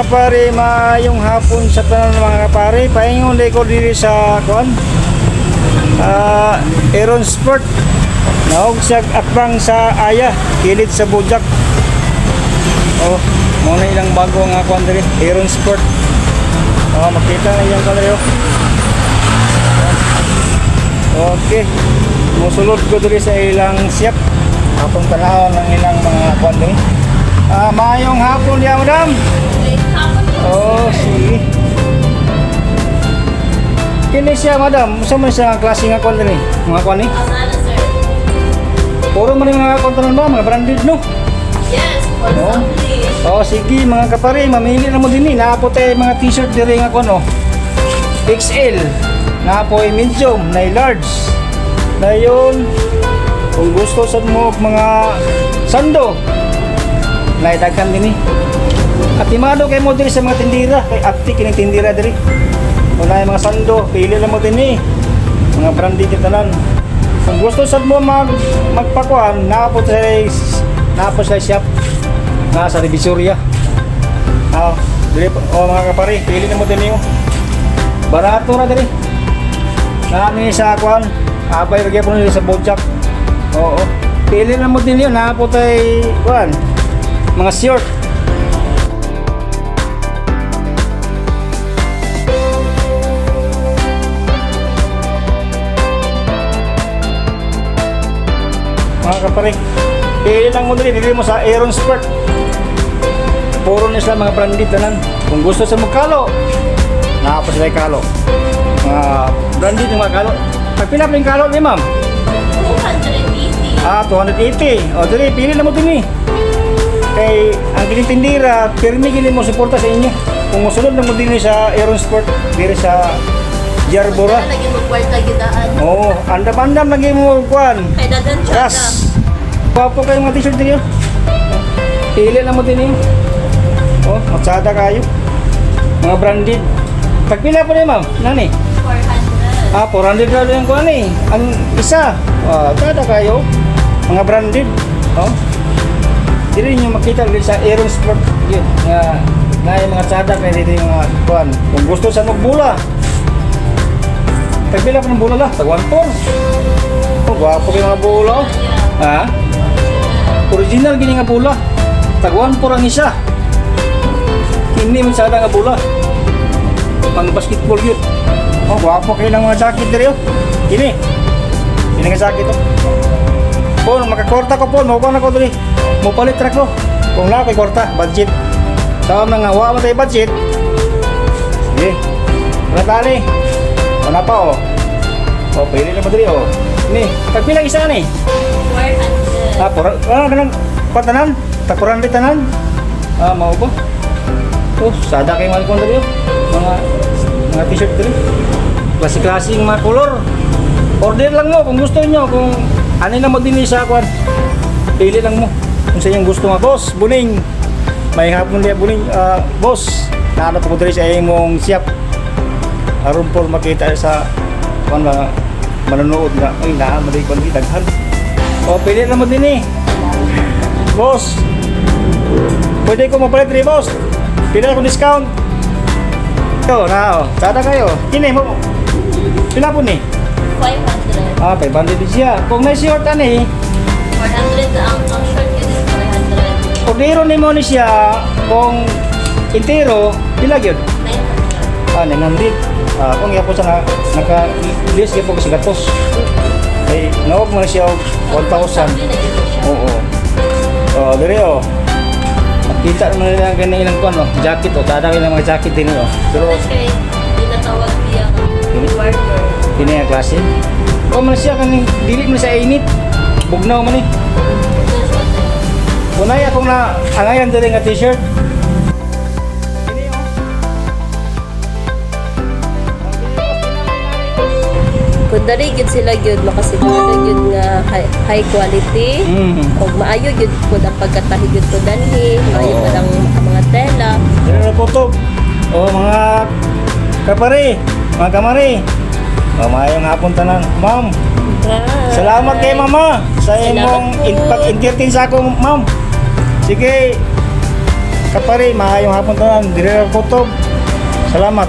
mga pare, maayong hapon sa tanan mga pare. Paingon ko diri sa Aaron Sport. Naog sa akbang sa Aya, kilid sa Bujak. Oh, muna ilang bago nga kuan diri, Aaron Sport. Oh, makita na yung kalayo. Okay. Musulod ko diri sa ilang siyap. Atong tanawon ng ilang mga kuan diri. Maayong hapon ya, madam. Oh, sige. Kini siya, madam. Usa man siya klase nga kuan diri? Mga kuan ni? Puro man yung mga kuan tanan ba, mga branded no? Yes, for something. Oh, sige mga kapare, mamili na mo dinhi. Naapo tay mga t-shirt diri nga kuan oh. XL. Naapo ay medium, na large. Na yun, kung gusto sa mo mga sando, naidaghan din eh. At imado kay mo diri sa mga tindira, kay apti kining tindira diri. Wala yung mga sando, pili lang mo din eh. Mga branded tanan. Kung gusto sa mo magpakuan, naapot sa shop na sa Divisoria. Diri mga kapare, pili na mo din niyo. Barato ra diri. Nani sa kuan, abay ra gyapon sa Bojak. Oo. Pili na mo din niyo, naapot ay kuan. Mga short. Mga kapare, pili lang mo dali mo sa Aaron Sport. Puro na sila mga branded tanan. Kung gusto sa magkalo, nakapos sila yung kalo. Mga branded yung mga kalo. Pagpila pa yung kalo ni ma'am? 280. 280. O dali, pili lang mo din eh. Kay ang kinitindira, pirmi gini mo suporta sa inyo. Kung musunod na mo din sa Aaron Sport, diri sa Yarbora. Lagi mo kwarta gidaan. Oo, andam-andam lagi mo kuan. Kay dadan siya. Ras. Papo kayo mga t-shirt din yun. Pili lang mo din yun. Oh, matsada kayo. Mga branded. Pagpila po na ma'am, nani? 400. 400 na yung kuan eh. Ang isa. Tada kayo. Mga branded. Oh. Dili nyo makita ulit sa Aaron Sport. Yun. Na yung mga tsada kaya dito yung mga kuan. Kung gusto sa magbula. Pagpila po ng bula la. Tag 1.4. Oh, gwapo kayo mga bula. Oh. Ha? Original gini nga bula. Tag 1.4 ang isa. Hindi man sada nga bula. Pang basketball yun. Oh, gwapo kayo ng mga jacket dito. Gini. Gini nga jacket oh. Po, makakorta ko po. Mukha na ko dito. Mupalit track ko. Kung na ako'y korta, budget. Tawag na nga, wala tayo budget. Sige. Wala tali. Wala pa oh. Oh, pili na madali oh. Ini, pagpilang isa ni. 400. Ganun, patanan. Takuran rin tanan. Mau ba? Oh, sada kayo mga kong dali oh. Mga t-shirt dali. Klase-klaseng mga color. Order lang mo kung gusto nyo. Kung ano na mo din sa kwan. Pili lang mo. Kung sa inyong gusto nga, boss, buning. May hapon niya buning, boss. Naanap ko dali sa imong siyap. Aron po makita sa kung manonood nga. Ay, naamali ko nito, daghan. O, pili na mo din eh. Boss, pwede ko mapalit rin, boss. Pili ako discount. Ito, na o. Sada kayo. Kini mo. Pila po ni? 500. 500 din siya. Kung may short ani, 400 ang short ka din 400. kung diro ni mo ni siya, kung intero, pila yun? 900. 900. Kung yapo sa naka-list yapo kasi gatos. Ay, nawag mo na siya 1,000. Oo. Oh, dire oh. Makita naman nila ang ganyan ilang kuwan, no? Jacket oh. Tada kayo ng mga jacket din oh. Pero, Kasi tinatawag niya worker. hindi yung klase. Kung man siya, dili mo sa init. Bugnaw man eh. Unay akong na angayan diri nga t-shirt. Kung dari gyud sila gyud makasiguro gyud nga high quality. Og maayo gyud pud ang pagkatahi gyud ko danhi, maayo Oo. pa ang mga tela. Dili na po to. Oh, mga kapare, mga kamari. Mayong hapon tanan. Ma'am, salamat kay mama sa imong Salamat po. pag-entertain sa ako, ma'am. Sige. Kapari, maayong hapon tanan. Diri ra kutob. Salamat.